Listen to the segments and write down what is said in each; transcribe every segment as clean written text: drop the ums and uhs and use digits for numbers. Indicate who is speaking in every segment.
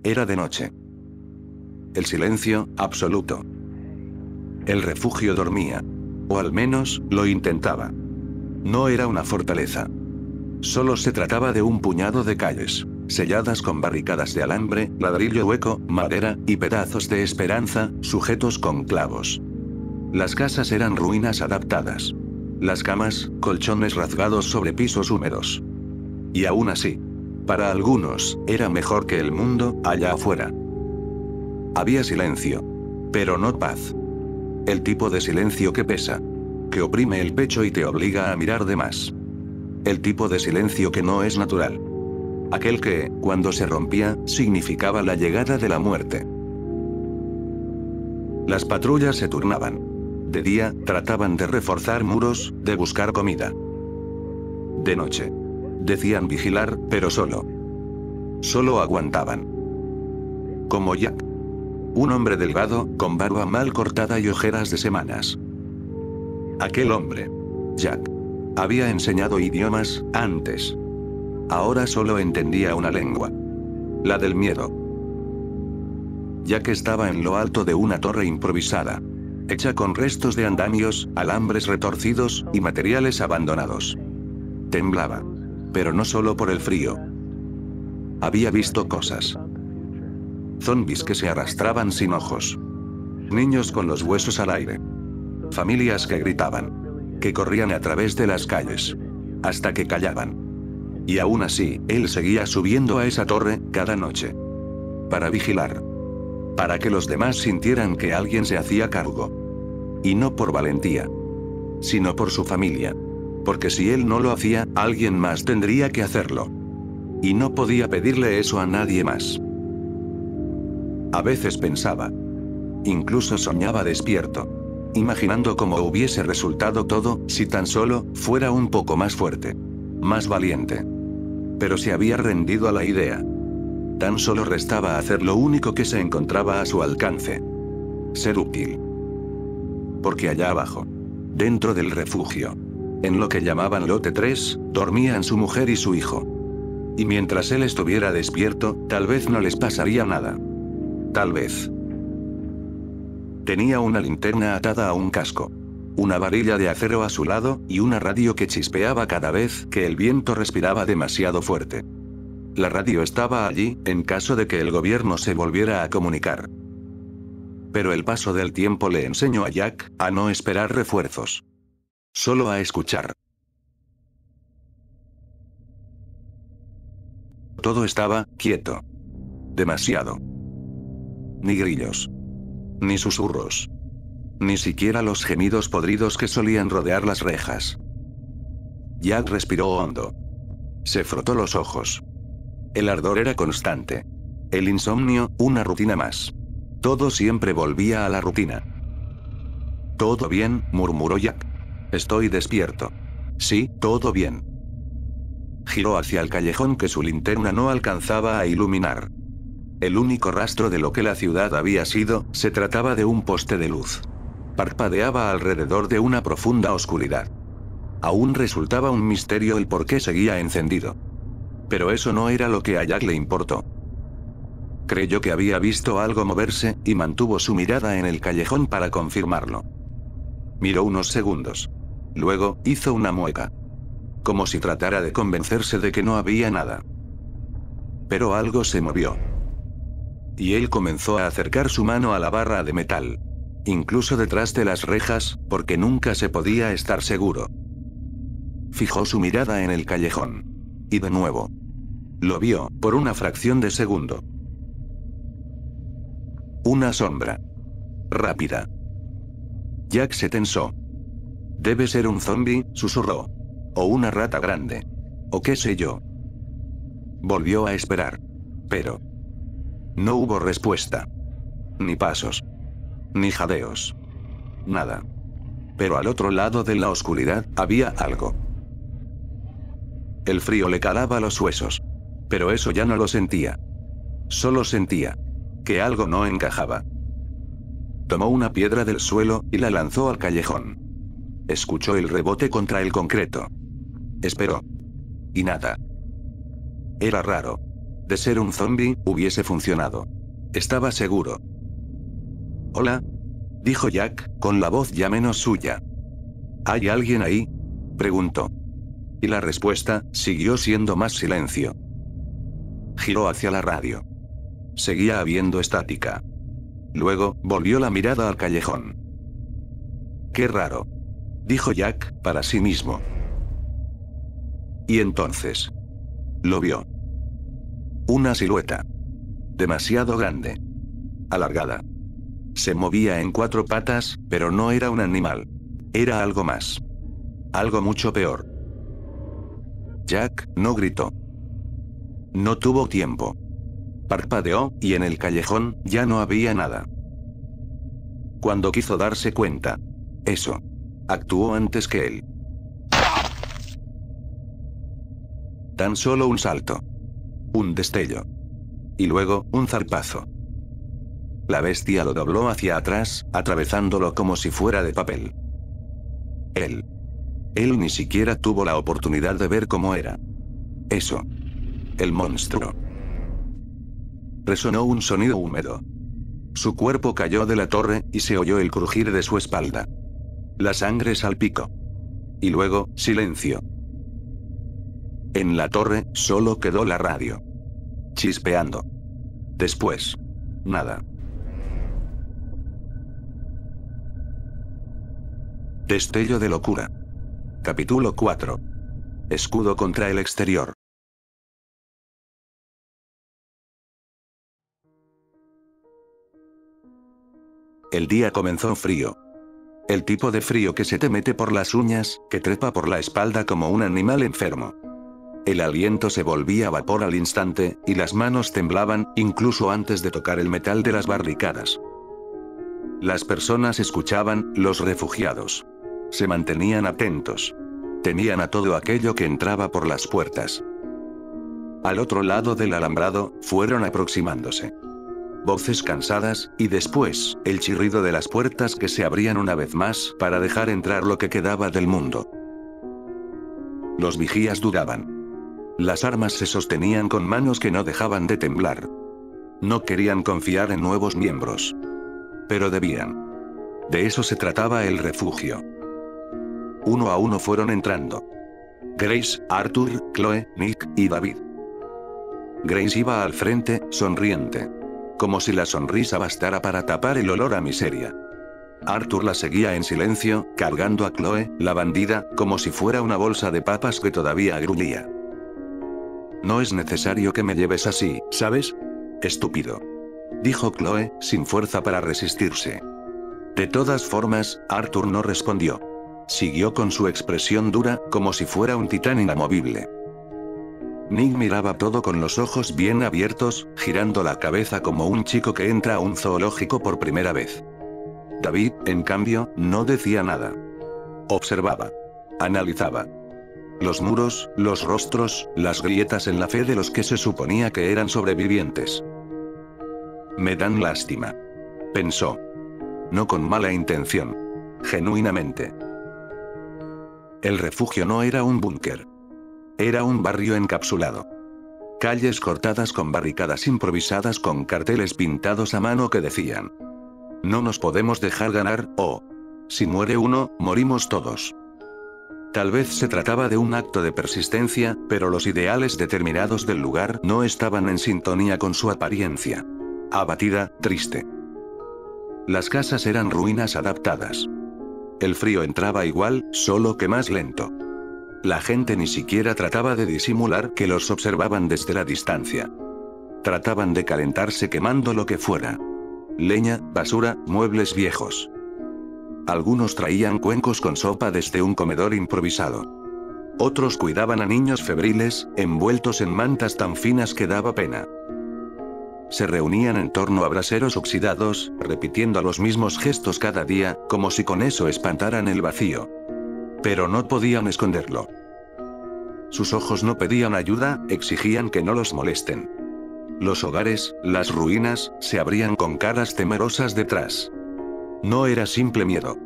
Speaker 1: Era de noche. El silencio, absoluto. El refugio dormía. O al menos, lo intentaba. No era una fortaleza. Solo se trataba de un puñado de calles, selladas con barricadas de alambre, ladrillo hueco, madera, y pedazos de esperanza, sujetos con clavos. Las casas eran ruinas adaptadas. Las camas, colchones rasgados sobre pisos húmedos. Y aún así, para algunos, era mejor que el mundo, allá afuera. Había silencio. Pero no paz. El tipo de silencio que pesa. Que oprime el pecho y te obliga a mirar de más. El tipo de silencio que no es natural. Aquel que, cuando se rompía, significaba la llegada de la muerte. Las patrullas se turnaban. De día, trataban de reforzar muros, de buscar comida. De noche. Decían vigilar, pero solo. Solo aguantaban. Como Jack. Un hombre delgado, con barba mal cortada y ojeras de semanas. Aquel hombre. Jack. Había enseñado idiomas, antes. Ahora solo entendía una lengua. La del miedo. Jack estaba en lo alto de una torre improvisada. Hecha con restos de andamios, alambres retorcidos, y materiales abandonados. Temblaba. Pero no solo por el frío. Había visto cosas. Zombies que se arrastraban sin ojos. Niños con los huesos al aire. Familias que gritaban. Que corrían a través de las calles. Hasta que callaban. Y aún así, él seguía subiendo a esa torre, cada noche. Para vigilar. Para que los demás sintieran que alguien se hacía cargo. Y no por valentía. Sino por su familia. Porque si él no lo hacía, alguien más tendría que hacerlo. Y no podía pedirle eso a nadie más. A veces pensaba. Incluso soñaba despierto. Imaginando cómo hubiese resultado todo, si tan solo fuera un poco más fuerte. Más valiente. Pero se había rendido a la idea. Tan solo restaba hacer lo único que se encontraba a su alcance. Ser útil. Porque allá abajo. Dentro del refugio. En lo que llamaban lote 3, dormían su mujer y su hijo. Y mientras él estuviera despierto, tal vez no les pasaría nada. Tal vez. Tenía una linterna atada a un casco. Una varilla de acero a su lado, y una radio que chispeaba cada vez que el viento respiraba demasiado fuerte. La radio estaba allí, en caso de que el gobierno se volviera a comunicar. Pero el paso del tiempo le enseñó a Jack a no esperar refuerzos. Solo a escuchar. Todo estaba quieto. Demasiado. Ni grillos. Ni susurros. Ni siquiera los gemidos podridos que solían rodear las rejas. Jack respiró hondo. Se frotó los ojos. El ardor era constante. El insomnio, una rutina más. Todo siempre volvía a la rutina. «Todo bien», murmuró Jack. «Estoy despierto». «Sí, todo bien». Giró hacia el callejón que su linterna no alcanzaba a iluminar. El único rastro de lo que la ciudad había sido, se trataba de un poste de luz. Parpadeaba alrededor de una profunda oscuridad. Aún resultaba un misterio el por qué seguía encendido. Pero eso no era lo que a Jack le importó. Creyó que había visto algo moverse, y mantuvo su mirada en el callejón para confirmarlo. Miró unos segundos. Luego, hizo una mueca. Como si tratara de convencerse de que no había nada. Pero algo se movió. Y él comenzó a acercar su mano a la barra de metal. Incluso detrás de las rejas, porque nunca se podía estar seguro. Fijó su mirada en el callejón. Y de nuevo. Lo vio, por una fracción de segundo. Una sombra. Rápida. Jack se tensó. «Debe ser un zombi», susurró. «O una rata grande. O qué sé yo». Volvió a esperar. Pero no hubo respuesta. Ni pasos. Ni jadeos. Nada. Pero al otro lado de la oscuridad, había algo. El frío le calaba los huesos. Pero eso ya no lo sentía. Solo sentía que algo no encajaba. Tomó una piedra del suelo, y la lanzó al callejón. Escuchó el rebote contra el concreto. Esperó. Y nada. Era raro. De ser un zombi, hubiese funcionado. Estaba seguro. «Hola», dijo Jack, con la voz ya menos suya. «¿Hay alguien ahí?», preguntó. Y la respuesta siguió siendo más silencio. Giró hacia la radio. Seguía habiendo estática. Luego, volvió la mirada al callejón. «Qué raro», dijo Jack, para sí mismo. Y entonces lo vio. Una silueta. Demasiado grande. Alargada. Se movía en 4 patas, pero no era un animal. Era algo más. Algo mucho peor. Jack no gritó. No tuvo tiempo. Parpadeó, y en el callejón ya no había nada. Cuando quiso darse cuenta, eso actuó antes que él. Tan solo un salto. Un destello. Y luego, un zarpazo. La bestia lo dobló hacia atrás, atravesándolo como si fuera de papel. Él ni siquiera tuvo la oportunidad de ver cómo era. Eso. El monstruo. Resonó un sonido húmedo. Su cuerpo cayó de la torre, y se oyó el crujir de su espalda. La sangre salpicó. Y luego, silencio. En la torre, solo quedó la radio. Chispeando. Después. Nada. Destello de locura. Capítulo 4. Escudo contra el exterior. El día comenzó frío. El tipo de frío que se te mete por las uñas, que trepa por la espalda como un animal enfermo. El aliento se volvía vapor al instante, y las manos temblaban, incluso antes de tocar el metal de las barricadas. Las personas escuchaban, los refugiados. Se mantenían atentos. Temían a todo aquello que entraba por las puertas. Al otro lado del alambrado, fueron aproximándose. Voces cansadas, y después, el chirrido de las puertas que se abrían una vez más, para dejar entrar lo que quedaba del mundo. Los vigías dudaban. Las armas se sostenían con manos que no dejaban de temblar. No querían confiar en nuevos miembros. Pero debían. De eso se trataba el refugio. Uno a uno fueron entrando. Grace, Arthur, Chloe, Nick y David. Grace iba al frente, sonriente. Como si la sonrisa bastara para tapar el olor a miseria. Arthur la seguía en silencio, cargando a Chloe, la bandida, como si fuera una bolsa de papas que todavía gruñía. «No es necesario que me lleves así, ¿sabes? Estúpido», dijo Chloe, sin fuerza para resistirse. De todas formas, Arthur no respondió. Siguió con su expresión dura, como si fuera un titán inamovible. Nick miraba todo con los ojos bien abiertos, girando la cabeza como un chico que entra a un zoológico por primera vez. David, en cambio, no decía nada. Observaba. Analizaba. Los muros, los rostros, las grietas en la fe de los que se suponía que eran sobrevivientes. «Me dan lástima», pensó. No con mala intención. Genuinamente. El refugio no era un búnker. Era un barrio encapsulado. Calles cortadas con barricadas improvisadas con carteles pintados a mano que decían: «No nos podemos dejar ganar», o «Si muere uno, morimos todos». Tal vez se trataba de un acto de persistencia, pero los ideales determinados del lugar no estaban en sintonía con su apariencia. Abatida, triste. Las casas eran ruinas adaptadas. El frío entraba igual, solo que más lento. La gente ni siquiera trataba de disimular que los observaban desde la distancia. Trataban de calentarse quemando lo que fuera. Leña, basura, muebles viejos. Algunos traían cuencos con sopa desde un comedor improvisado. Otros cuidaban a niños febriles, envueltos en mantas tan finas que daba pena. Se reunían en torno a braseros oxidados, repitiendo los mismos gestos cada día, como si con eso espantaran el vacío. Pero no podían esconderlo. Sus ojos no pedían ayuda, exigían que no los molesten. Los hogares, las ruinas, se abrían con caras temerosas detrás. No era simple miedo.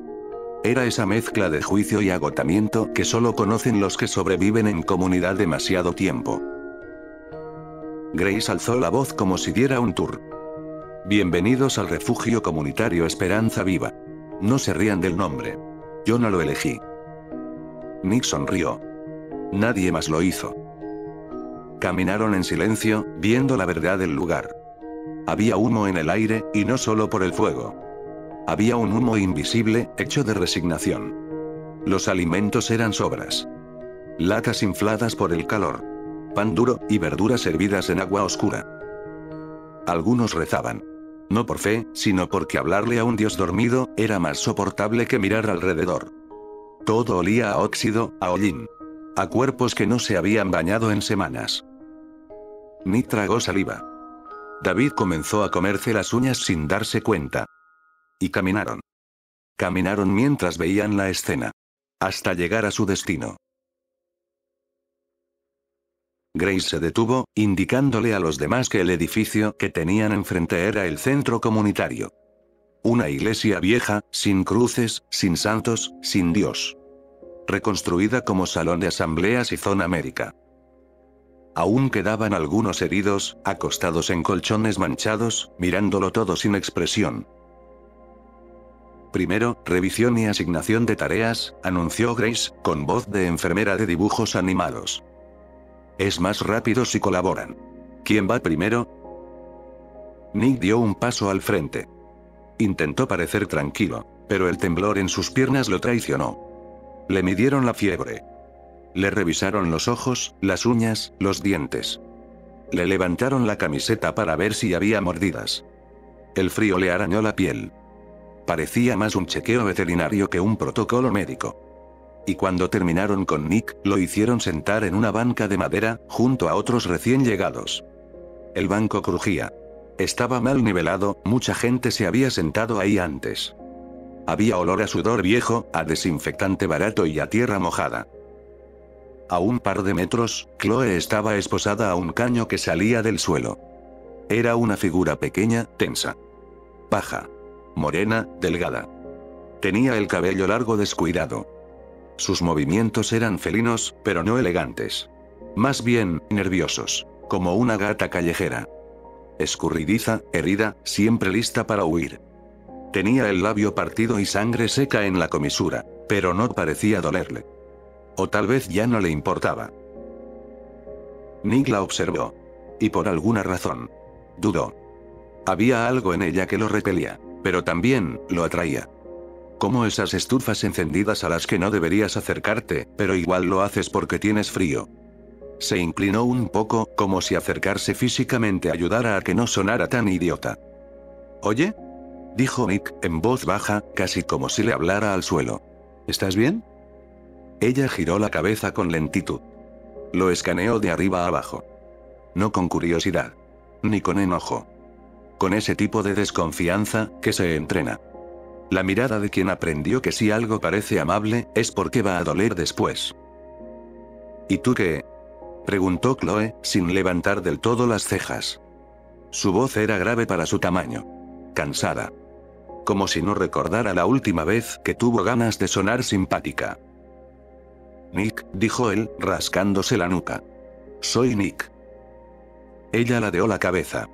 Speaker 1: Era esa mezcla de juicio y agotamiento que solo conocen los que sobreviven en comunidad demasiado tiempo. Grace alzó la voz como si diera un tour. Bienvenidos al refugio comunitario Esperanza Viva. No se rían del nombre. Yo no lo elegí. Nick sonrió. Nadie más lo hizo. Caminaron en silencio, viendo la verdad del lugar. Había humo en el aire, y no solo por el fuego. Había un humo invisible, hecho de resignación. Los alimentos eran sobras. Latas infladas por el calor. Pan duro, y verduras hervidas en agua oscura. Algunos rezaban. No por fe, sino porque hablarle a un dios dormido, era más soportable que mirar alrededor. Todo olía a óxido, a hollín. A cuerpos que no se habían bañado en semanas. Nick tragó saliva. David comenzó a comerse las uñas sin darse cuenta. Y caminaron. Caminaron mientras veían la escena. Hasta llegar a su destino. Grace se detuvo, indicándole a los demás que el edificio que tenían enfrente era el centro comunitario. Una iglesia vieja, sin cruces, sin santos, sin Dios. Reconstruida como salón de asambleas y zona médica. Aún quedaban algunos heridos, acostados en colchones manchados, mirándolo todo sin expresión. Primero, revisión y asignación de tareas, anunció Grace, con voz de enfermera de dibujos animados. Es más rápido si colaboran. ¿Quién va primero? Nick dio un paso al frente. Intentó parecer tranquilo, pero el temblor en sus piernas lo traicionó. Le midieron la fiebre. Le revisaron los ojos, las uñas, los dientes. Le levantaron la camiseta para ver si había mordidas. El frío le arañó la piel. Parecía más un chequeo veterinario que un protocolo médico. Y cuando terminaron con Nick, lo hicieron sentar en una banca de madera, junto a otros recién llegados. El banco crujía. Estaba mal nivelado, mucha gente se había sentado ahí antes. Había olor a sudor viejo, a desinfectante barato y a tierra mojada. A un par de metros, Chloe estaba esposada a un caño que salía del suelo. Era una figura pequeña, tensa. Baja. Morena, delgada. Tenía el cabello largo descuidado. Sus movimientos eran felinos, pero no elegantes. Más bien, nerviosos. Como una gata callejera. Escurridiza, herida, siempre lista para huir. Tenía el labio partido y sangre seca en la comisura, pero no parecía dolerle. O tal vez ya no le importaba. Nick la observó. Y por alguna razón. Dudó. Había algo en ella que lo repelía, pero también lo atraía. Como esas estufas encendidas a las que no deberías acercarte, pero igual lo haces porque tienes frío. Se inclinó un poco, como si acercarse físicamente ayudara a que no sonara tan idiota. ¿Oye? Dijo Nick, en voz baja, casi como si le hablara al suelo. ¿Estás bien? Ella giró la cabeza con lentitud. Lo escaneó de arriba a abajo. No con curiosidad. Ni con enojo. Con ese tipo de desconfianza, que se entrena. La mirada de quien aprendió que si algo parece amable, es porque va a doler después. ¿Y tú qué? Preguntó Chloe, sin levantar del todo las cejas. Su voz era grave para su tamaño. Cansada. Como si no recordara la última vez que tuvo ganas de sonar simpática. Nick, dijo él, rascándose la nuca. Soy Nick. Ella ladeó la cabeza.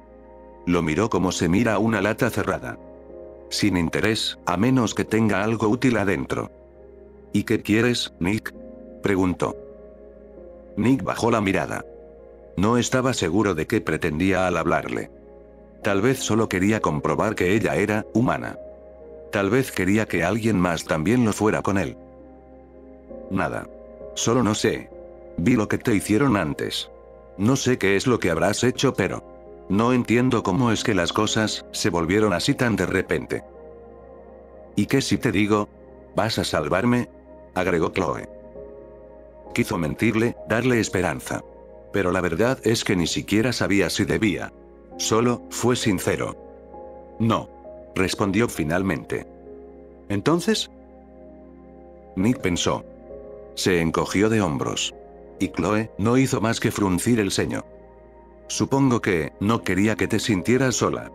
Speaker 1: Lo miró como se mira una lata cerrada. Sin interés, a menos que tenga algo útil adentro. ¿Y qué quieres, Nick? Preguntó. Nick bajó la mirada. No estaba seguro de qué pretendía al hablarle. Tal vez solo quería comprobar que ella era humana. Tal vez quería que alguien más también lo fuera con él. Nada. Solo no sé. Vi lo que te hicieron antes. No sé qué es lo que habrás hecho, pero no entiendo cómo es que las cosas se volvieron así tan de repente. ¿Y qué si te digo? ¿Vas a salvarme? Agregó Chloe. Quiso mentirle, darle esperanza. Pero la verdad es que ni siquiera sabía si debía. Solo fue sincero. No. Respondió finalmente. ¿Entonces? Nick pensó. Se encogió de hombros. Y Chloe no hizo más que fruncir el ceño. Supongo que no quería que te sintieras sola.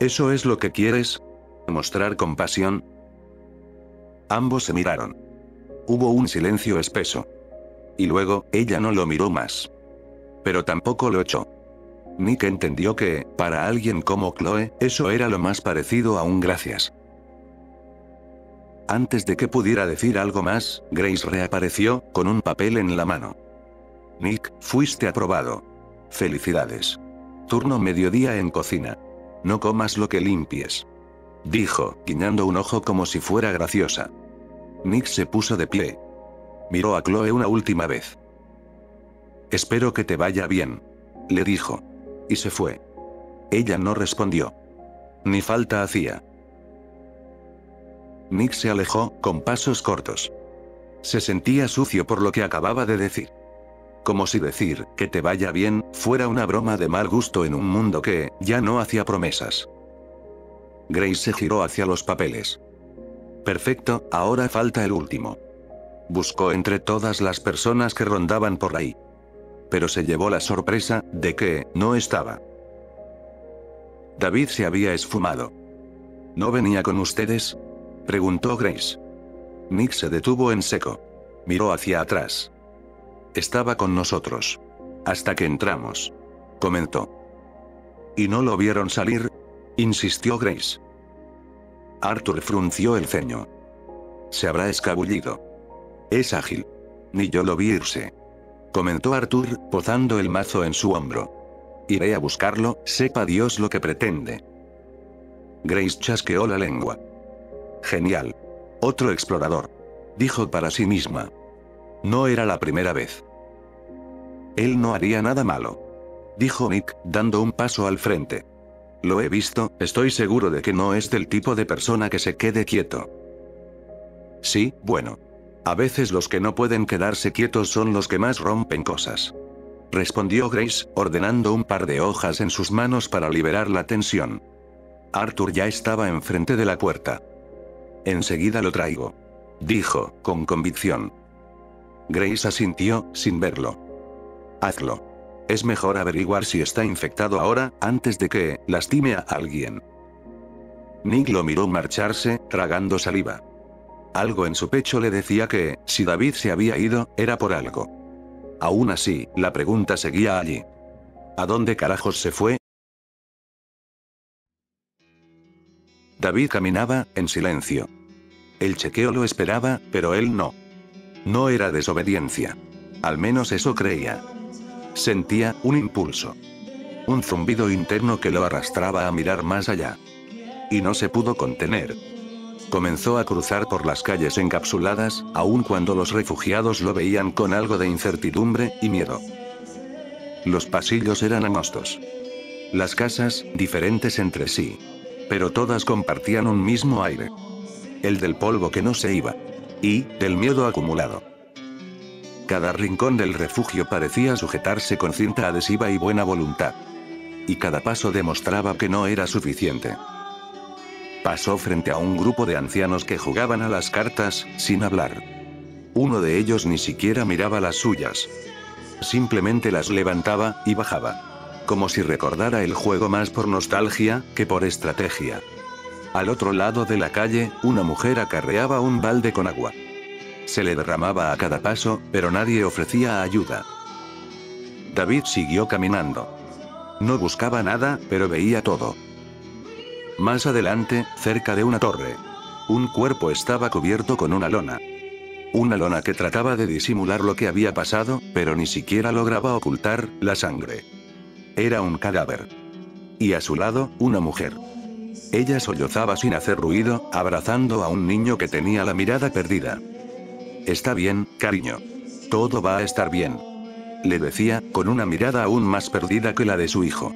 Speaker 1: ¿Eso es lo que quieres? ¿Mostrar compasión? Ambos se miraron. Hubo un silencio espeso. Y luego, ella no lo miró más. Pero tampoco lo echó. Nick entendió que, para alguien como Chloe, eso era lo más parecido a un gracias. Antes de que pudiera decir algo más, Grace reapareció, con un papel en la mano. Nick, fuiste aprobado. Felicidades. Turno mediodía en cocina. No comas lo que limpies. Dijo, guiñando un ojo como si fuera graciosa. Nick se puso de pie. Miró a Chloe una última vez. Espero que te vaya bien. Le dijo. Y se fue. Ella no respondió. Ni falta hacía. Nick se alejó, con pasos cortos. Se sentía sucio por lo que acababa de decir. Como si decir, que te vaya bien, fuera una broma de mal gusto en un mundo que, ya no hacía promesas. Grace se giró hacia los papeles. Perfecto, ahora falta el último. Buscó entre todas las personas que rondaban por ahí. Pero se llevó la sorpresa, de que, no estaba. David se había esfumado. ¿No venía con ustedes?, preguntó Grace. Nick se detuvo en seco. Miró hacia atrás. Estaba con nosotros. Hasta que entramos. Comentó. ¿Y no lo vieron salir?, insistió Grace. Arthur frunció el ceño. Se habrá escabullido. Es ágil. Ni yo lo vi irse. Comentó Arthur, posando el mazo en su hombro. Iré a buscarlo, sepa Dios lo que pretende. Grace chasqueó la lengua. Genial. Otro explorador. Dijo para sí misma. No era la primera vez. Él no haría nada malo. Dijo Nick, dando un paso al frente. Lo he visto, estoy seguro de que no es del tipo de persona que se quede quieto. Sí, bueno. A veces los que no pueden quedarse quietos son los que más rompen cosas. Respondió Grace, ordenando un par de hojas en sus manos para liberar la tensión. Arthur ya estaba enfrente de la puerta. Enseguida lo traigo. Dijo, con convicción. Grace asintió, sin verlo. Hazlo. Es mejor averiguar si está infectado ahora, antes de que lastime a alguien. Nick lo miró marcharse, tragando saliva. Algo en su pecho le decía que, si David se había ido, era por algo. Aún así, la pregunta seguía allí. ¿A dónde carajos se fue? David caminaba, en silencio. El chequeo lo esperaba, pero él no. No era desobediencia. Al menos eso creía. Sentía un impulso. Un zumbido interno que lo arrastraba a mirar más allá. Y no se pudo contener. Comenzó a cruzar por las calles encapsuladas, aun cuando los refugiados lo veían con algo de incertidumbre y miedo. Los pasillos eran angostos. Las casas, diferentes entre sí. Pero todas compartían un mismo aire. El del polvo que no se iba. Y, del miedo acumulado. Cada rincón del refugio parecía sujetarse con cinta adhesiva y buena voluntad. Y cada paso demostraba que no era suficiente. Pasó frente a un grupo de ancianos que jugaban a las cartas, sin hablar. Uno de ellos ni siquiera miraba las suyas. Simplemente las levantaba, y bajaba. Como si recordara el juego más por nostalgia, que por estrategia. Al otro lado de la calle, una mujer acarreaba un balde con agua. Se le derramaba a cada paso, pero nadie ofrecía ayuda. David siguió caminando. No buscaba nada, pero veía todo. Más adelante, cerca de una torre. Un cuerpo estaba cubierto con una lona. Una lona que trataba de disimular lo que había pasado, pero ni siquiera lograba ocultar la sangre. Era un cadáver. Y a su lado, una mujer. Ella sollozaba sin hacer ruido, abrazando a un niño que tenía la mirada perdida. Está bien, cariño. Todo va a estar bien. Le decía, con una mirada aún más perdida que la de su hijo.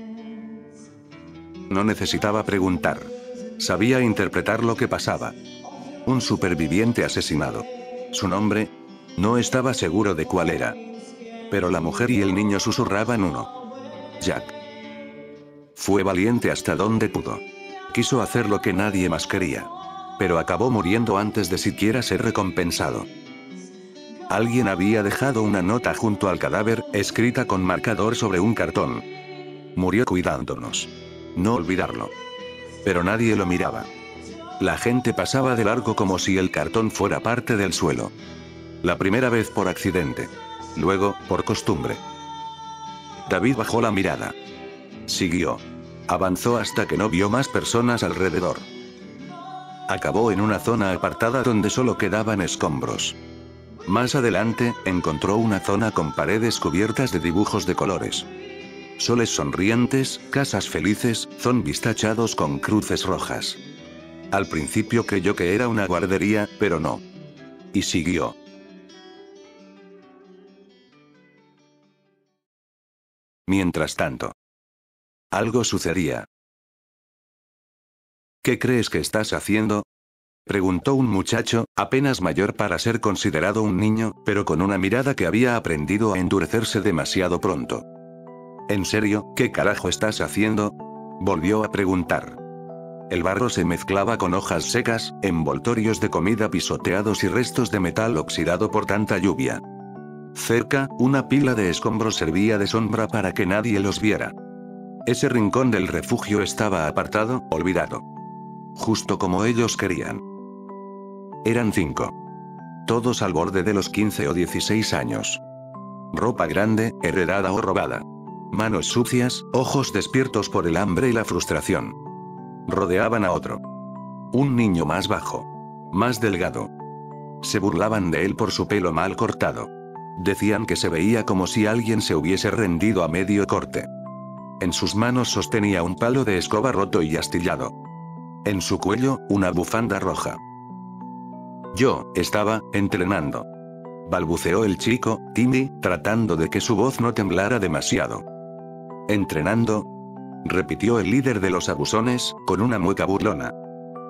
Speaker 1: No necesitaba preguntar. Sabía interpretar lo que pasaba. Un superviviente asesinado. Su nombre, no estaba seguro de cuál era. Pero la mujer y el niño susurraban uno. Jack. Fue valiente hasta donde pudo. Quiso hacer lo que nadie más quería. Pero acabó muriendo antes de siquiera ser recompensado. Alguien había dejado una nota junto al cadáver, escrita con marcador sobre un cartón. Murió cuidándonos. No olvidarlo. Pero nadie lo miraba. La gente pasaba de largo como si el cartón fuera parte del suelo. La primera vez por accidente. Luego, por costumbre. David bajó la mirada. Siguió. Avanzó hasta que no vio más personas alrededor. Acabó en una zona apartada donde solo quedaban escombros. Más adelante, encontró una zona con paredes cubiertas de dibujos de colores. Soles sonrientes, casas felices, zombis tachados con cruces rojas. Al principio creyó que era una guardería, pero no. Y siguió. Mientras tanto, algo sucedía. ¿Qué crees que estás haciendo?, preguntó un muchacho, apenas mayor para ser considerado un niño, pero con una mirada que había aprendido a endurecerse demasiado pronto. ¿En serio, qué carajo estás haciendo?, volvió a preguntar. El barro se mezclaba con hojas secas, envoltorios de comida pisoteados y restos de metal oxidado por tanta lluvia. Cerca, una pila de escombros servía de sombra para que nadie los viera. Ese rincón del refugio estaba apartado, olvidado. Justo como ellos querían. Eran 5. Todos al borde de los 15 o 16 años. Ropa grande, heredada o robada. Manos sucias, ojos despiertos por el hambre y la frustración. Rodeaban a otro. Un niño más bajo. Más delgado. Se burlaban de él por su pelo mal cortado. Decían que se veía como si alguien se hubiese rendido a medio corte. En sus manos sostenía un palo de escoba roto y astillado. En su cuello, una bufanda roja. Yo estaba entrenando. Balbuceó el chico, Timmy, tratando de que su voz no temblara demasiado. ¿Entrenando?, repitió el líder de los abusones, con una mueca burlona.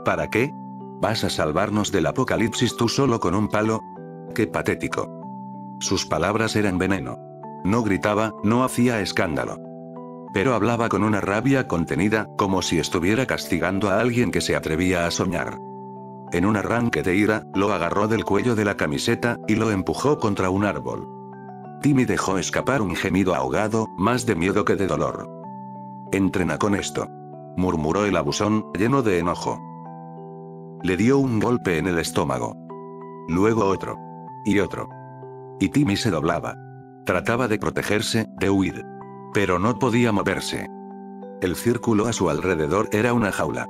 Speaker 1: ¿Para qué? ¿Vas a salvarnos del apocalipsis tú solo con un palo? ¡Qué patético! Sus palabras eran veneno. No gritaba, no hacía escándalo. Pero hablaba con una rabia contenida, como si estuviera castigando a alguien que se atrevía a soñar. En un arranque de ira, lo agarró del cuello de la camiseta, y lo empujó contra un árbol. Timmy dejó escapar un gemido ahogado, más de miedo que de dolor. «Entrena con esto», murmuró el abusón, lleno de enojo. Le dio un golpe en el estómago. Luego otro. Y otro. Y Timmy se doblaba. Trataba de protegerse, de huir. Pero no podía moverse. El círculo a su alrededor era una jaula.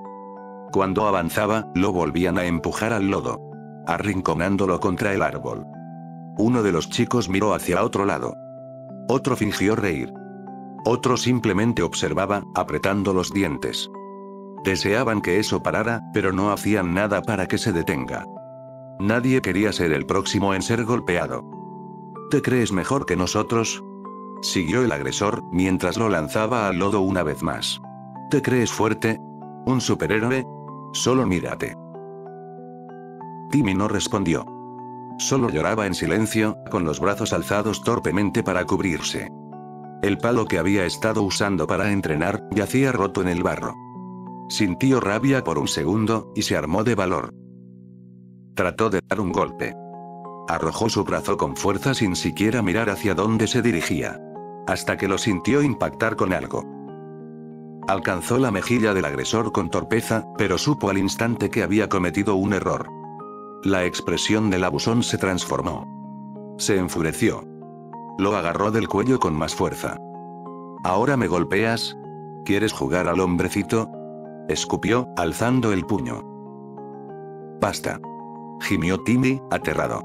Speaker 1: Cuando avanzaba, lo volvían a empujar al lodo, arrinconándolo contra el árbol. Uno de los chicos miró hacia otro lado. Otro fingió reír. Otro simplemente observaba, apretando los dientes. Deseaban que eso parara, pero no hacían nada para que se detenga. Nadie quería ser el próximo en ser golpeado. ¿Te crees mejor que nosotros?, siguió el agresor, mientras lo lanzaba al lodo una vez más. ¿Te crees fuerte? ¿Un superhéroe? Solo mírate. Timmy no respondió. Solo lloraba en silencio, con los brazos alzados torpemente para cubrirse. El palo que había estado usando para entrenar, yacía roto en el barro. Sintió rabia por un segundo, y se armó de valor. Trató de dar un golpe. Arrojó su brazo con fuerza sin siquiera mirar hacia dónde se dirigía. Hasta que lo sintió impactar con algo. Alcanzó la mejilla del agresor con torpeza, pero supo al instante que había cometido un error. La expresión del abusón se transformó. Se enfureció. Lo agarró del cuello con más fuerza. ¿Ahora me golpeas? ¿Quieres jugar al hombrecito?, escupió, alzando el puño. Basta, gimió Timmy, aterrado.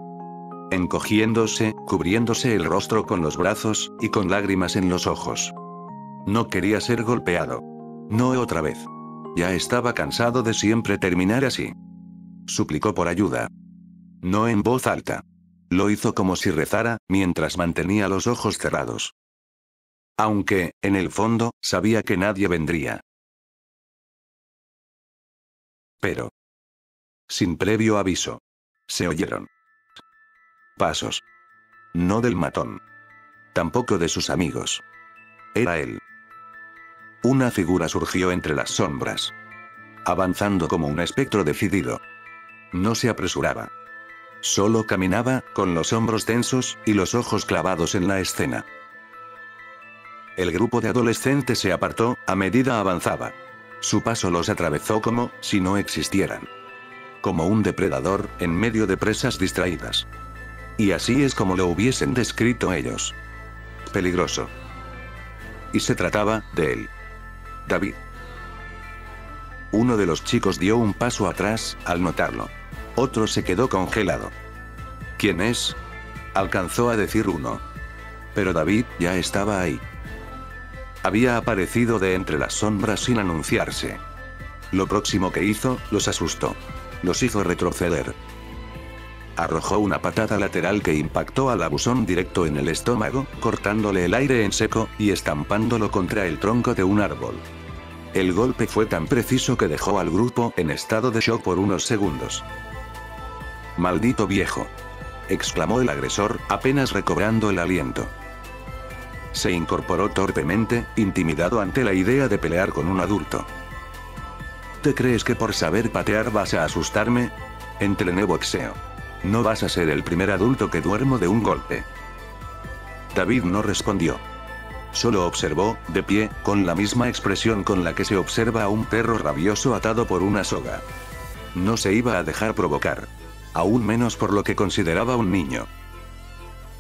Speaker 1: Encogiéndose, cubriéndose el rostro con los brazos, y con lágrimas en los ojos. No quería ser golpeado. No otra vez. Ya estaba cansado de siempre terminar así. Suplicó por ayuda. No en voz alta. Lo hizo como si rezara, mientras mantenía los ojos cerrados. Aunque, en el fondo, sabía que nadie vendría. Pero, sin previo aviso, se oyeron pasos. No del matón. Tampoco de sus amigos. Era él. Una figura surgió entre las sombras. Avanzando como un espectro decidido. No se apresuraba. Solo caminaba, con los hombros tensos, y los ojos clavados en la escena. El grupo de adolescentes se apartó, a medida avanzaba. Su paso los atravesó como, si no existieran. Como un depredador, en medio de presas distraídas. Y así es como lo hubiesen descrito ellos. Peligroso. Y se trataba de él. David. Uno de los chicos dio un paso atrás, al notarlo. Otro se quedó congelado. ¿Quién es?, alcanzó a decir uno. Pero David ya estaba ahí. Había aparecido de entre las sombras sin anunciarse. Lo próximo que hizo, los asustó. Los hizo retroceder. Arrojó una patada lateral que impactó al abusón directo en el estómago, cortándole el aire en seco, y estampándolo contra el tronco de un árbol. El golpe fue tan preciso que dejó al grupo en estado de shock por unos segundos. «Maldito viejo», exclamó el agresor, apenas recobrando el aliento. Se incorporó torpemente, intimidado ante la idea de pelear con un adulto. ¿Te crees que por saber patear vas a asustarme? Entrené boxeo. No vas a ser el primer adulto que duermo de un golpe. David no respondió. Solo observó, de pie, con la misma expresión con la que se observa a un perro rabioso atado por una soga. No se iba a dejar provocar. Aún menos por lo que consideraba un niño.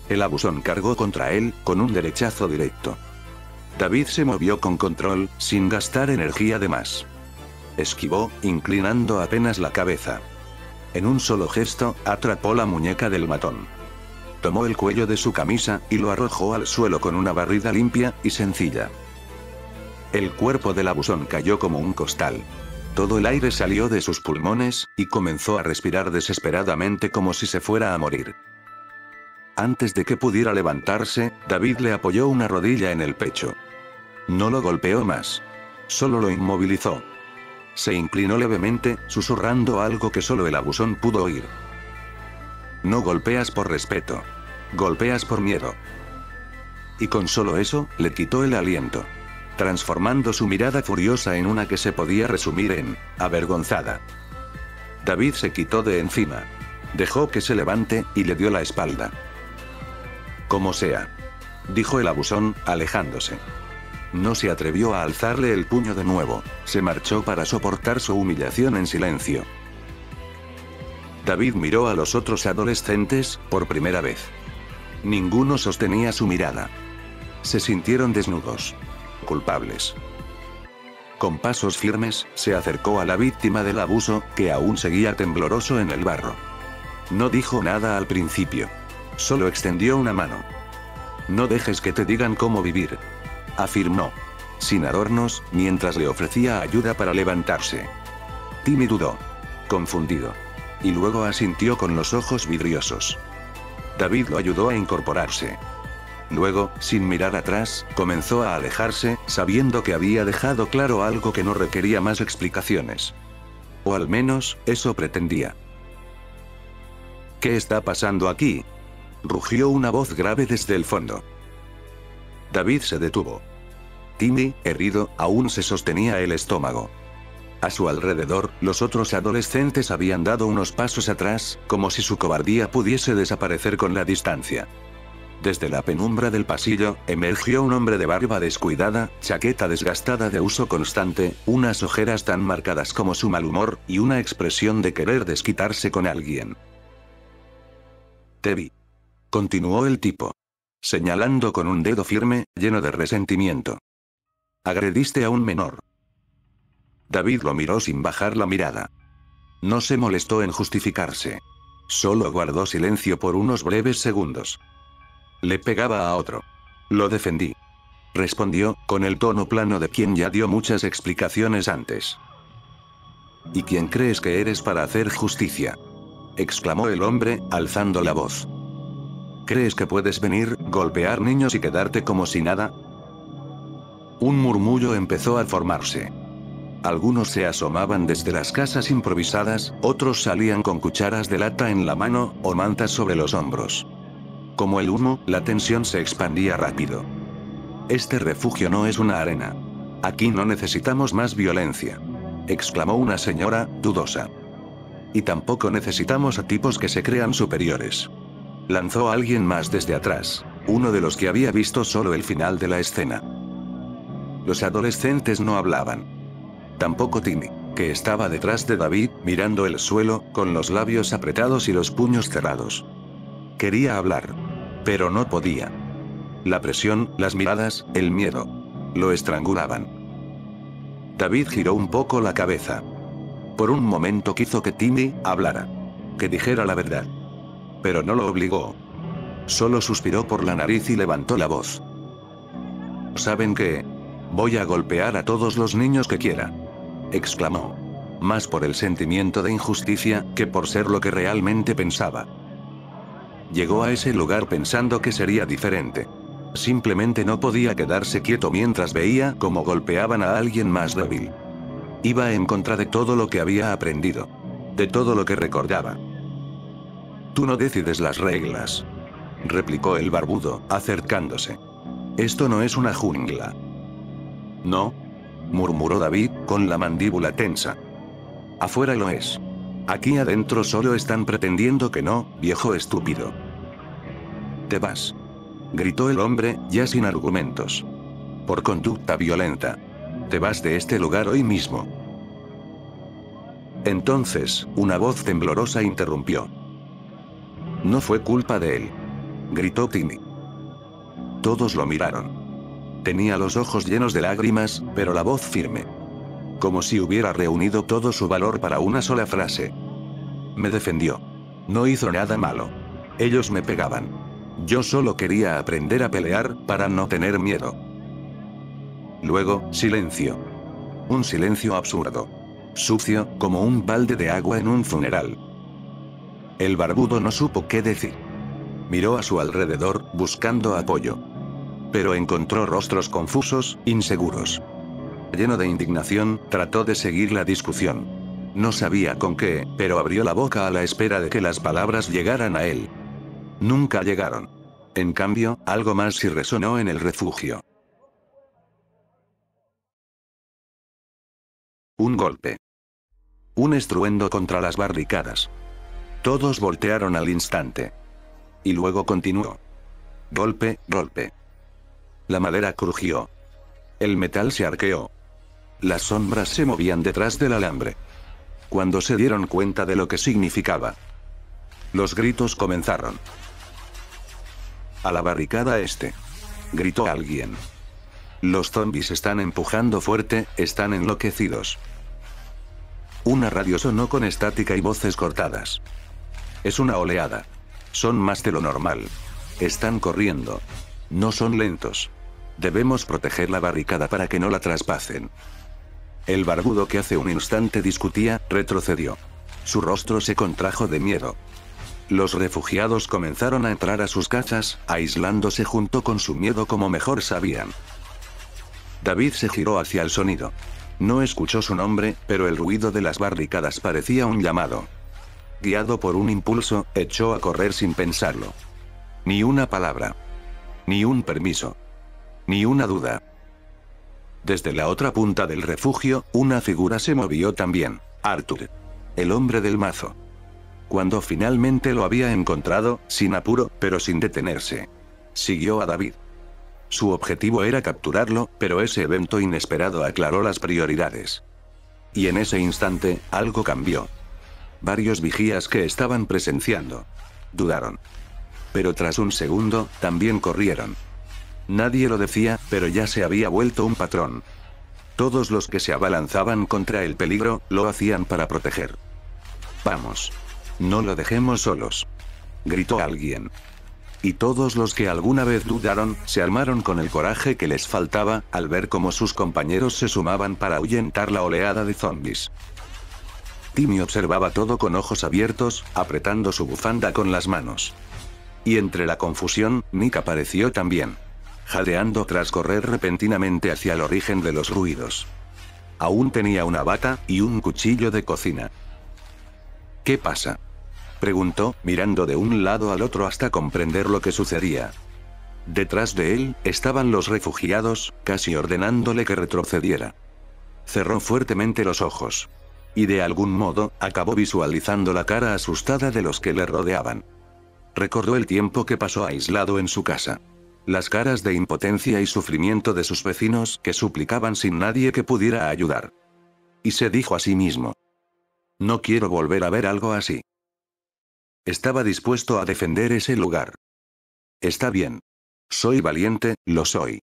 Speaker 1: El abusón cargó contra él, con un derechazo directo. David se movió con control, sin gastar energía de más. Esquivó, inclinando apenas la cabeza. En un solo gesto, atrapó la muñeca del matón. Tomó el cuello de su camisa, y lo arrojó al suelo con una barrida limpia y sencilla. El cuerpo del abusón cayó como un costal. Todo el aire salió de sus pulmones, y comenzó a respirar desesperadamente como si se fuera a morir. Antes de que pudiera levantarse, David le apoyó una rodilla en el pecho. No lo golpeó más. Solo lo inmovilizó. Se inclinó levemente, susurrando algo que solo el abusón pudo oír. No golpeas por respeto. Golpeas por miedo. Y con solo eso, le quitó el aliento, transformando su mirada furiosa en una que se podía resumir en avergonzada. David se quitó de encima. Dejó que se levante, y le dio la espalda. Como sea, dijo el abusón, alejándose. No se atrevió a alzarle el puño de nuevo, se marchó para soportar su humillación en silencio. David miró a los otros adolescentes, por primera vez. Ninguno sostenía su mirada. Se sintieron desnudos. Culpables. Con pasos firmes, se acercó a la víctima del abuso, que aún seguía tembloroso en el barro. No dijo nada al principio. Solo extendió una mano. No dejes que te digan cómo vivir, afirmó, sin adornos, mientras le ofrecía ayuda para levantarse. Timmy dudó, confundido. Y luego asintió con los ojos vidriosos. David lo ayudó a incorporarse. Luego, sin mirar atrás, comenzó a alejarse, sabiendo que había dejado claro algo que no requería más explicaciones. O al menos, eso pretendía. ¿Qué está pasando aquí?, rugió una voz grave desde el fondo. David se detuvo. Timmy, herido, aún se sostenía el estómago. A su alrededor, los otros adolescentes habían dado unos pasos atrás, como si su cobardía pudiese desaparecer con la distancia. Desde la penumbra del pasillo, emergió un hombre de barba descuidada, chaqueta desgastada de uso constante, unas ojeras tan marcadas como su mal humor, y una expresión de querer desquitarse con alguien. Te vi, continuó el tipo, señalando con un dedo firme, lleno de resentimiento. Agrediste a un menor. David lo miró sin bajar la mirada. No se molestó en justificarse. Solo guardó silencio por unos breves segundos. Le pegaba a otro. Lo defendí, respondió, con el tono plano de quien ya dio muchas explicaciones antes. ¿Y quién crees que eres para hacer justicia?, exclamó el hombre, alzando la voz. ¿Crees que puedes venir, golpear niños y quedarte como si nada? Un murmullo empezó a formarse. Algunos se asomaban desde las casas improvisadas, otros salían con cucharas de lata en la mano, o mantas sobre los hombros. Como el humo, la tensión se expandía rápido. Este refugio no es una arena. Aquí no necesitamos más violencia, exclamó una señora, dudosa. Y tampoco necesitamos a tipos que se crean superiores, lanzó alguien más desde atrás, uno de los que había visto solo el final de la escena. Los adolescentes no hablaban. Tampoco Timmy, que estaba detrás de David, mirando el suelo, con los labios apretados y los puños cerrados. Quería hablar, pero no podía. La presión, las miradas, el miedo, lo estrangulaban. David giró un poco la cabeza. Por un momento quiso que Timmy hablara. Que dijera la verdad. Pero no lo obligó. Solo suspiró por la nariz y levantó la voz. ¿Saben qué? Voy a golpear a todos los niños que quiera. Exclamó. Más por el sentimiento de injusticia que por ser lo que realmente pensaba. Llegó a ese lugar pensando que sería diferente. Simplemente no podía quedarse quieto mientras veía cómo golpeaban a alguien más débil. Iba en contra de todo lo que había aprendido. De todo lo que recordaba. Tú no decides las reglas. Replicó el barbudo, acercándose. Esto no es una jungla. No, murmuró David, con la mandíbula tensa. Afuera lo es. Aquí adentro solo están pretendiendo que no, viejo estúpido. Te vas. Gritó el hombre, ya sin argumentos. Por conducta violenta. Te vas de este lugar hoy mismo. Entonces, una voz temblorosa interrumpió. No fue culpa de él. Gritó Timmy. Todos lo miraron. Tenía los ojos llenos de lágrimas, pero la voz firme. Como si hubiera reunido todo su valor para una sola frase. Me defendió. No hizo nada malo. Ellos me pegaban. Yo solo quería aprender a pelear, para no tener miedo. Luego, silencio. Un silencio absurdo. Sucio, como un balde de agua en un funeral. El barbudo no supo qué decir. Miró a su alrededor, buscando apoyo. Pero encontró rostros confusos, inseguros. Lleno de indignación, trató de seguir la discusión. No sabía con qué, pero abrió la boca a la espera de que las palabras llegaran a él. Nunca llegaron. En cambio, algo más sí resonó en el refugio. Un golpe. Un estruendo contra las barricadas. Todos voltearon al instante. Y luego continuó. Golpe, golpe. La madera crujió. El metal se arqueó. Las sombras se movían detrás del alambre. Cuando se dieron cuenta de lo que significaba. Los gritos comenzaron. A la barricada este. Gritó alguien. Los zombies están empujando fuerte, están enloquecidos. Una radio sonó con estática y voces cortadas. Es una oleada. Son más de lo normal. Están corriendo. No son lentos. Debemos proteger la barricada para que no la traspasen. El barbudo que hace un instante discutía, retrocedió. Su rostro se contrajo de miedo. Los refugiados comenzaron a entrar a sus casas, aislándose junto con su miedo como mejor sabían. David se giró hacia el sonido. No escuchó su nombre, pero el ruido de las barricadas parecía un llamado. Guiado por un impulso, echó a correr sin pensarlo. Ni una palabra. Ni un permiso. Ni una duda. Desde la otra punta del refugio, una figura se movió también. Arthur. El hombre del mazo. Cuando finalmente lo había encontrado, sin apuro, pero sin detenerse. Siguió a David. Su objetivo era capturarlo, pero ese evento inesperado aclaró las prioridades. Y en ese instante, algo cambió. Varios vigías que estaban presenciando. Dudaron. Pero tras un segundo, también corrieron. Nadie lo decía, pero ya se había vuelto un patrón. Todos los que se abalanzaban contra el peligro, lo hacían para proteger. Vamos. No lo dejemos solos. Gritó alguien. Y todos los que alguna vez dudaron, se armaron con el coraje que les faltaba, al ver cómo sus compañeros se sumaban para ahuyentar la oleada de zombies. Timmy observaba todo con ojos abiertos, apretando su bufanda con las manos. Y entre la confusión, Nick apareció también. Jadeando tras correr repentinamente hacia el origen de los ruidos. Aún tenía una bata, y un cuchillo de cocina. ¿Qué pasa?, preguntó, mirando de un lado al otro hasta comprender lo que sucedía. Detrás de él, estaban los refugiados, casi ordenándole que retrocediera. Cerró fuertemente los ojos. Y de algún modo, acabó visualizando la cara asustada de los que le rodeaban. Recordó el tiempo que pasó aislado en su casa. Las caras de impotencia y sufrimiento de sus vecinos que suplicaban sin nadie que pudiera ayudar. Y se dijo a sí mismo. No quiero volver a ver algo así. Estaba dispuesto a defender ese lugar. Está bien. Soy valiente, lo soy.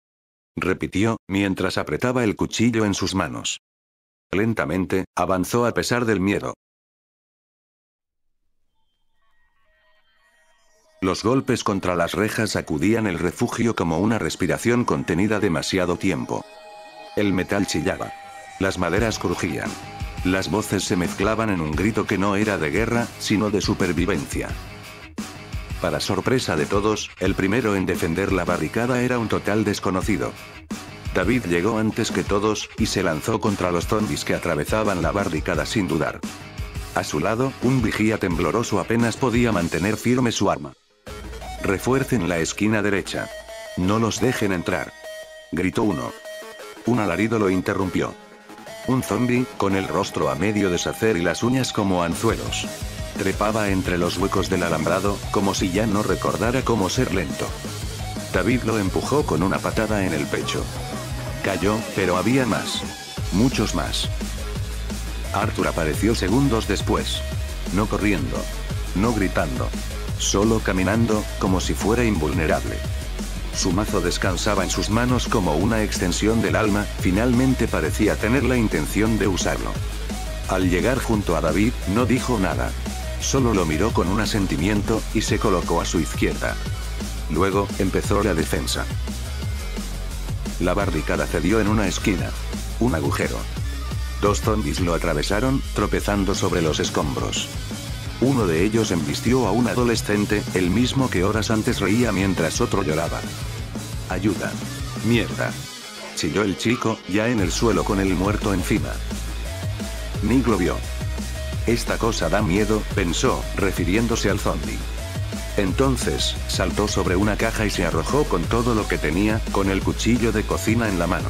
Speaker 1: Repitió, mientras apretaba el cuchillo en sus manos. Lentamente, avanzó a pesar del miedo. Los golpes contra las rejas sacudían el refugio como una respiración contenida demasiado tiempo. El metal chillaba. Las maderas crujían. Las voces se mezclaban en un grito que no era de guerra, sino de supervivencia. Para sorpresa de todos, el primero en defender la barricada era un total desconocido. David llegó antes que todos, y se lanzó contra los zombies que atravesaban la barricada sin dudar. A su lado, un vigía tembloroso apenas podía mantener firme su arma. «Refuercen la esquina derecha. No los dejen entrar», gritó uno. Un alarido lo interrumpió. Un zombi, con el rostro a medio deshacer y las uñas como anzuelos, trepaba entre los huecos del alambrado, como si ya no recordara cómo ser lento. David lo empujó con una patada en el pecho. Cayó, pero había más. Muchos más. Arthur apareció segundos después. No corriendo. No gritando. Solo caminando, como si fuera invulnerable. Su mazo descansaba en sus manos como una extensión del alma, finalmente parecía tener la intención de usarlo. Al llegar junto a David, no dijo nada. Solo lo miró con un asentimiento, y se colocó a su izquierda. Luego, empezó la defensa. La barricada cedió en una esquina. Un agujero. 2 zombies lo atravesaron, tropezando sobre los escombros. Uno de ellos embistió a un adolescente, el mismo que horas antes reía mientras otro lloraba. «Ayuda. Mierda», chilló el chico, ya en el suelo con el muerto encima. Nick lo vio. «Esta cosa da miedo», pensó, refiriéndose al zombie. Entonces, saltó sobre una caja y se arrojó con todo lo que tenía, con el cuchillo de cocina en la mano.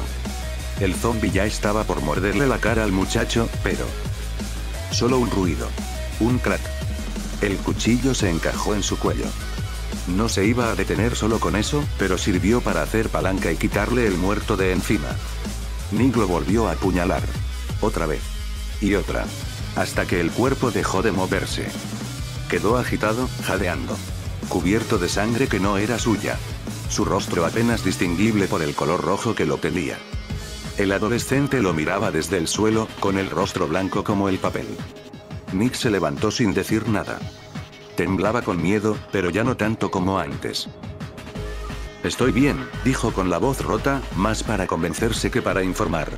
Speaker 1: El zombie ya estaba por morderle la cara al muchacho, pero... solo un ruido. Un crack. El cuchillo se encajó en su cuello. No se iba a detener solo con eso, pero sirvió para hacer palanca y quitarle el muerto de encima. Nick lo volvió a apuñalar. Otra vez. Y otra. Hasta que el cuerpo dejó de moverse. Quedó agitado, jadeando. Cubierto de sangre que no era suya. Su rostro apenas distinguible por el color rojo que lo tenía. El adolescente lo miraba desde el suelo, con el rostro blanco como el papel. Nick se levantó sin decir nada. Temblaba con miedo, pero ya no tanto como antes. «Estoy bien», dijo con la voz rota, más para convencerse que para informar.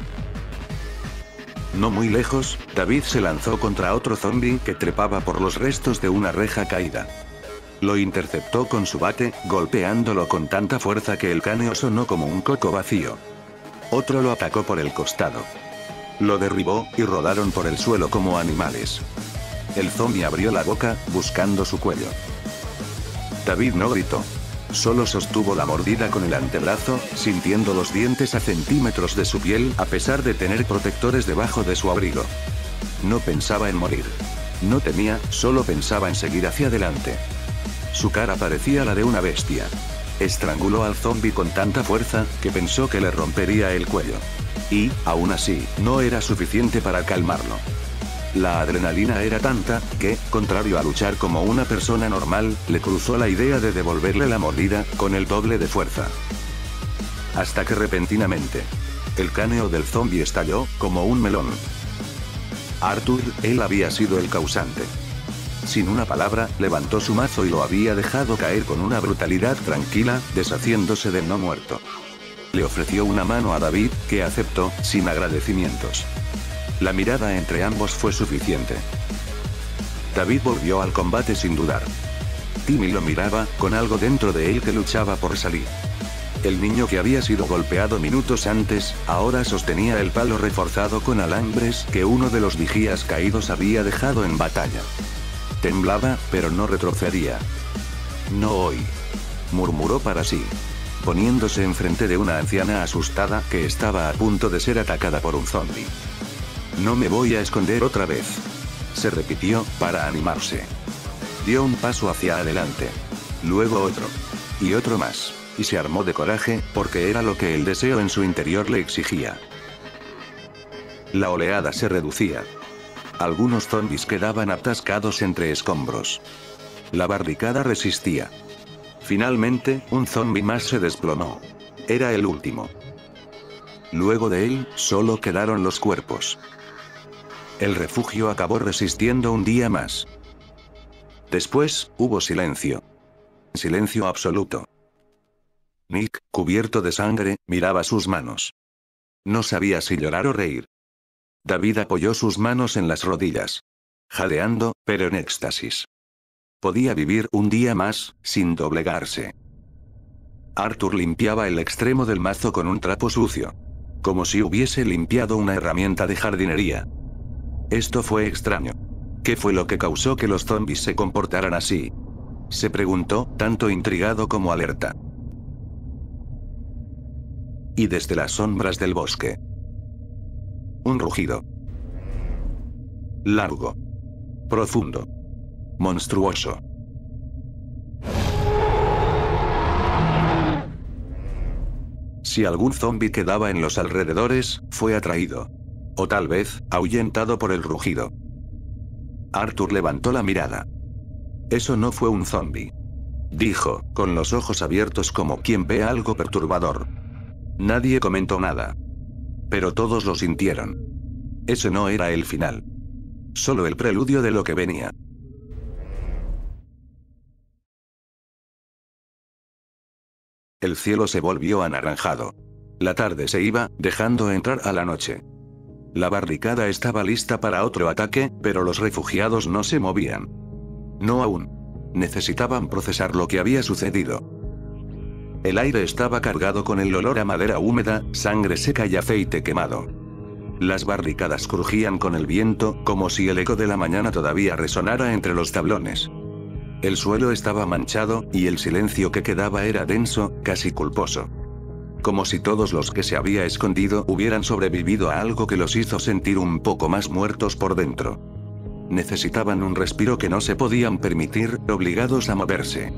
Speaker 1: No muy lejos, David se lanzó contra otro zombi que trepaba por los restos de una reja caída. Lo interceptó con su bate, golpeándolo con tanta fuerza que el cráneo sonó como un coco vacío. Otro lo atacó por el costado. Lo derribó, y rodaron por el suelo como animales. El zombi abrió la boca, buscando su cuello. David no gritó. Solo sostuvo la mordida con el antebrazo, sintiendo los dientes a centímetros de su piel, a pesar de tener protectores debajo de su abrigo. No pensaba en morir. No temía, solo pensaba en seguir hacia adelante. Su cara parecía la de una bestia. Estranguló al zombi con tanta fuerza, que pensó que le rompería el cuello. Y, aún así, no era suficiente para calmarlo. La adrenalina era tanta, que, contrario a luchar como una persona normal, le cruzó la idea de devolverle la mordida, con el doble de fuerza. Hasta que repentinamente, el cráneo del zombi estalló, como un melón. Arthur, él había sido el causante. Sin una palabra, levantó su mazo y lo había dejado caer con una brutalidad tranquila, deshaciéndose del no muerto. Le ofreció una mano a David, que aceptó, sin agradecimientos. La mirada entre ambos fue suficiente. David volvió al combate sin dudar. Timmy lo miraba, con algo dentro de él que luchaba por salir. El niño que había sido golpeado minutos antes, ahora sostenía el palo reforzado con alambres que uno de los vigías caídos había dejado en batalla. Temblaba, pero no retrocedía. «No hoy», murmuró para sí, poniéndose enfrente de una anciana asustada que estaba a punto de ser atacada por un zombi. «No me voy a esconder otra vez», se repitió, para animarse. Dio un paso hacia adelante. Luego otro. Y otro más. Y se armó de coraje, porque era lo que el deseo en su interior le exigía. La oleada se reducía. Algunos zombis quedaban atascados entre escombros. La barricada resistía. Finalmente, un zombi más se desplomó. Era el último. Luego de él, solo quedaron los cuerpos. El refugio acabó resistiendo un día más. Después, hubo silencio. Silencio absoluto. Nick, cubierto de sangre, miraba sus manos. No sabía si llorar o reír. David apoyó sus manos en las rodillas. Jadeando, pero en éxtasis. Podía vivir un día más, sin doblegarse. Arthur limpiaba el extremo del mazo con un trapo sucio. Como si hubiese limpiado una herramienta de jardinería. Esto fue extraño. ¿Qué fue lo que causó que los zombies se comportaran así? Se preguntó, tanto intrigado como alerta. Y desde las sombras del bosque. Un rugido. Largo. Profundo. Monstruoso. Si algún zombi quedaba en los alrededores, fue atraído. O tal vez, ahuyentado por el rugido. Arthur levantó la mirada. Eso no fue un zombi. Dijo, con los ojos abiertos como quien ve algo perturbador. Nadie comentó nada. Pero todos lo sintieron. Ese no era el final. Solo el preludio de lo que venía. El cielo se volvió anaranjado. La tarde se iba, dejando entrar a la noche. La barricada estaba lista para otro ataque, pero los refugiados no se movían. No aún. Necesitaban procesar lo que había sucedido. El aire estaba cargado con el olor a madera húmeda, sangre seca y aceite quemado. Las barricadas crujían con el viento, como si el eco de la mañana todavía resonara entre los tablones. El suelo estaba manchado, y el silencio que quedaba era denso, casi culposo. Como si todos los que se había escondido hubieran sobrevivido a algo que los hizo sentir un poco más muertos por dentro. Necesitaban un respiro que no se podían permitir, obligados a moverse.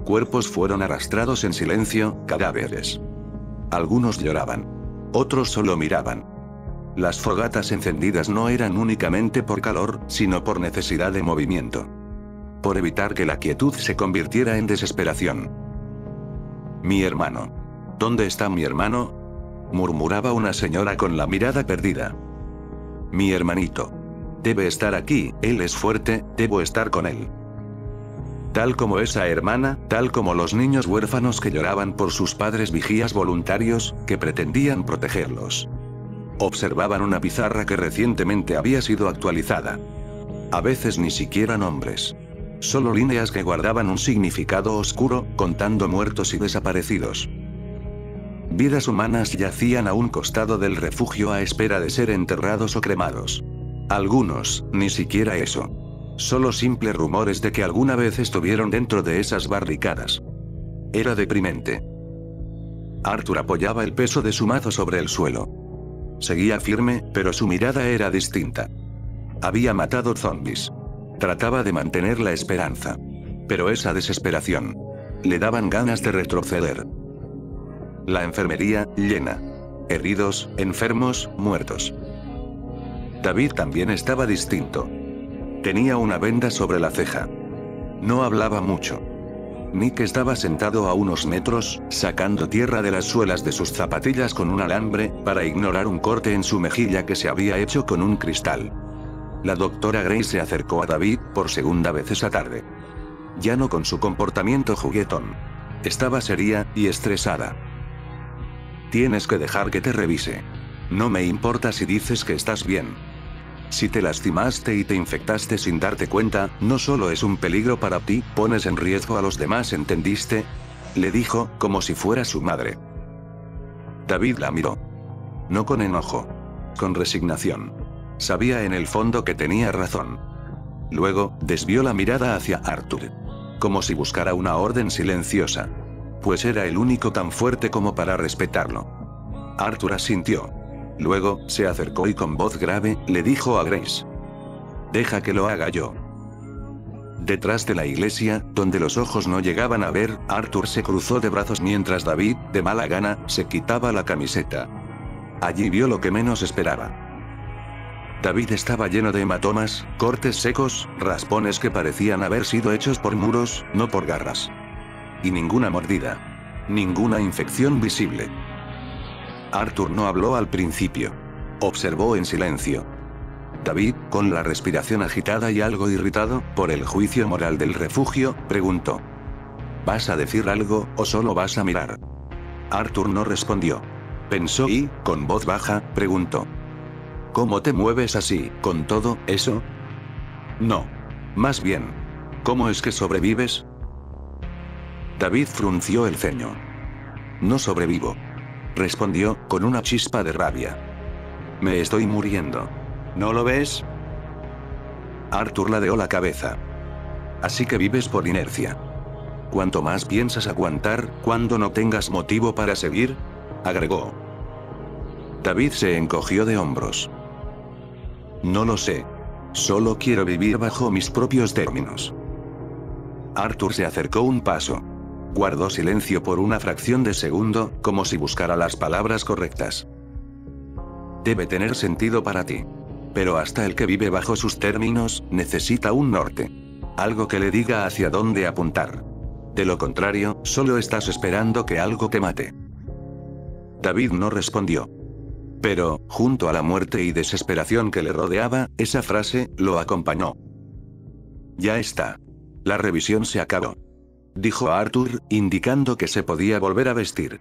Speaker 1: Cuerpos fueron arrastrados en silencio, cadáveres. Algunos lloraban. Otros solo miraban. Las fogatas encendidas no eran únicamente por calor, sino por necesidad de movimiento. Por evitar que la quietud se convirtiera en desesperación. Mi hermano. ¿Dónde está mi hermano? Murmuraba una señora con la mirada perdida. Mi hermanito. Debe estar aquí, él es fuerte, debo estar con él. Tal como esa hermana, tal como los niños huérfanos que lloraban por sus padres vigías voluntarios, que pretendían protegerlos. Observaban una pizarra que recientemente había sido actualizada. A veces ni siquiera nombres. Solo líneas que guardaban un significado oscuro, contando muertos y desaparecidos. Vidas humanas yacían a un costado del refugio a espera de ser enterrados o cremados. Algunos, ni siquiera eso. Solo simples rumores de que alguna vez estuvieron dentro de esas barricadas. Era deprimente. Arthur apoyaba el peso de su mazo sobre el suelo. Seguía firme, pero su mirada era distinta. Había matado zombies. Trataba de mantener la esperanza. Pero esa desesperación. Le daban ganas de retroceder. La enfermería, llena. Heridos, enfermos, muertos. David también estaba distinto. Tenía una venda sobre la ceja. No hablaba mucho. Nick estaba sentado a unos metros, sacando tierra de las suelas de sus zapatillas con un alambre, para ignorar un corte en su mejilla que se había hecho con un cristal. La doctora Grace se acercó a David, por segunda vez esa tarde. Ya no con su comportamiento juguetón. Estaba seria, y estresada. Tienes que dejar que te revise. No me importa si dices que estás bien. Si te lastimaste y te infectaste sin darte cuenta, no solo es un peligro para ti, pones en riesgo a los demás, ¿entendiste? Le dijo, como si fuera su madre. David la miró. No con enojo. Con resignación. Sabía en el fondo que tenía razón. Luego, desvió la mirada hacia Arthur. Como si buscara una orden silenciosa. Pues era el único tan fuerte como para respetarlo. Arthur asintió. Luego, se acercó y con voz grave, le dijo a Grace. Deja que lo haga yo. Detrás de la iglesia, donde los ojos no llegaban a ver, Arthur se cruzó de brazos mientras David, de mala gana, se quitaba la camiseta. Allí vio lo que menos esperaba. David estaba lleno de hematomas, cortes secos, raspones que parecían haber sido hechos por muros, no por garras. Y ninguna mordida. Ninguna infección visible. Arthur no habló al principio. Observó en silencio. David, con la respiración agitada y algo irritado por el juicio moral del refugio, preguntó: ¿Vas a decir algo, o solo vas a mirar? Arthur no respondió. Pensó y, con voz baja, preguntó: ¿Cómo te mueves así, con todo eso? No. Más bien, ¿cómo es que sobrevives? David frunció el ceño. No sobrevivo, respondió, con una chispa de rabia. Me estoy muriendo. ¿No lo ves? Arthur ladeó la cabeza. Así que vives por inercia. Cuanto más piensas aguantar, cuando no tengas motivo para seguir, agregó. David se encogió de hombros. No lo sé. Solo quiero vivir bajo mis propios términos. Arthur se acercó un paso. Guardó silencio por una fracción de segundo, como si buscara las palabras correctas. Debe tener sentido para ti. Pero hasta el que vive bajo sus términos, necesita un norte. Algo que le diga hacia dónde apuntar. De lo contrario, solo estás esperando que algo te mate. David no respondió. Pero, junto a la muerte y desesperación que le rodeaba, esa frase lo acompañó. Ya está. La revisión se acabó, dijo Arthur, indicando que se podía volver a vestir.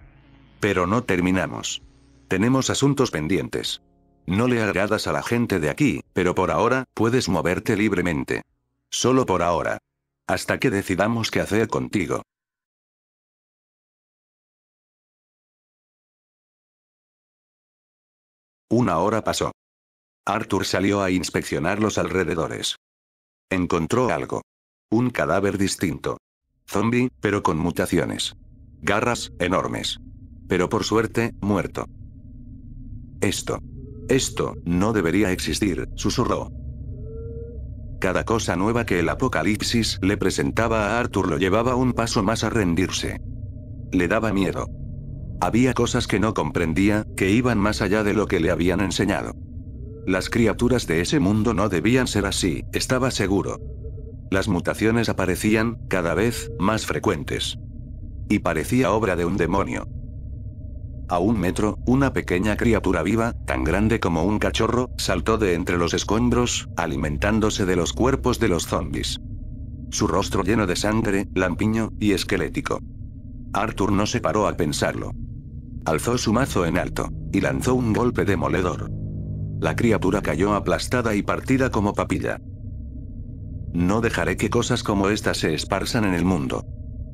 Speaker 1: Pero no terminamos. Tenemos asuntos pendientes. No le agradas a la gente de aquí, pero por ahora, puedes moverte libremente. Solo por ahora. Hasta que decidamos qué hacer contigo. Una hora pasó. Arthur salió a inspeccionar los alrededores. Encontró algo. Un cadáver distinto. Zombie, pero con mutaciones. Garras enormes. Pero por suerte, muerto. Esto no debería existir, susurró. Cada cosa nueva que el apocalipsis le presentaba a Arthur lo llevaba un paso más a rendirse. Le daba miedo. Había cosas que no comprendía, que iban más allá de lo que le habían enseñado. Las criaturas de ese mundo no debían ser así, estaba seguro. Las mutaciones aparecían, cada vez, más frecuentes. Y parecía obra de un demonio. A 1 metro, una pequeña criatura viva, tan grande como un cachorro, saltó de entre los escombros, alimentándose de los cuerpos de los zombis. Su rostro lleno de sangre, lampiño y esquelético. Arthur no se paró a pensarlo. Alzó su mazo en alto, y lanzó un golpe demoledor. La criatura cayó aplastada y partida como papilla. No dejaré que cosas como estas se esparzan en el mundo,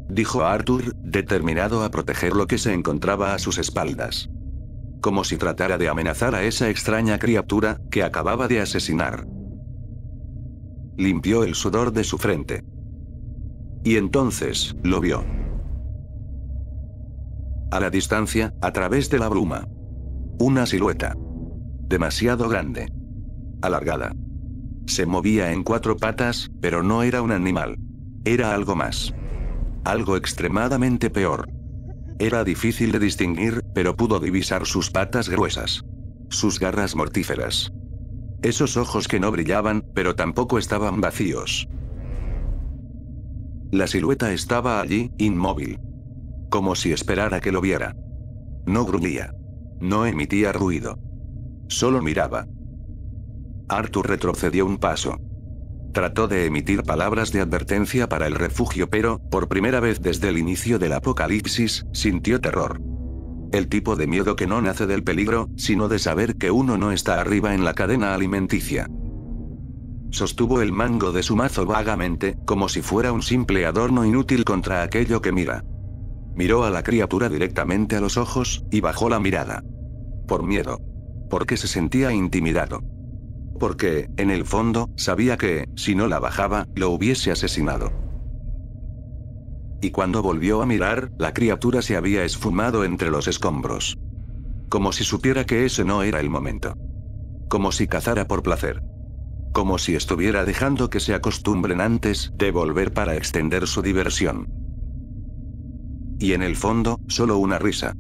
Speaker 1: dijo Arthur, determinado a proteger lo que se encontraba a sus espaldas. Como si tratara de amenazar a esa extraña criatura, que acababa de asesinar. Limpió el sudor de su frente. Y entonces, lo vio. A la distancia, a través de la bruma. Una silueta. Demasiado grande. Alargada. Se movía en 4 patas, pero no era un animal. Era algo más. Algo extremadamente peor. Era difícil de distinguir, pero pudo divisar sus patas gruesas. Sus garras mortíferas. Esos ojos que no brillaban, pero tampoco estaban vacíos. La silueta estaba allí, inmóvil. Como si esperara que lo viera. No gruñía. No emitía ruido. Solo miraba. Arthur retrocedió un paso. Trató de emitir palabras de advertencia para el refugio, pero, por primera vez desde el inicio del apocalipsis, sintió terror. El tipo de miedo que no nace del peligro, sino de saber que uno no está arriba en la cadena alimenticia. Sostuvo el mango de su mazo vagamente, como si fuera un simple adorno inútil contra aquello que mira. Miró a la criatura directamente a los ojos, y bajó la mirada. Por miedo. Porque se sentía intimidado. Porque, en el fondo, sabía que, si no la bajaba, lo hubiese asesinado. Y cuando volvió a mirar, la criatura se había esfumado entre los escombros. Como si supiera que ese no era el momento. Como si cazara por placer. Como si estuviera dejando que se acostumbren antes de volver para extender su diversión. Y en el fondo, solo una risa.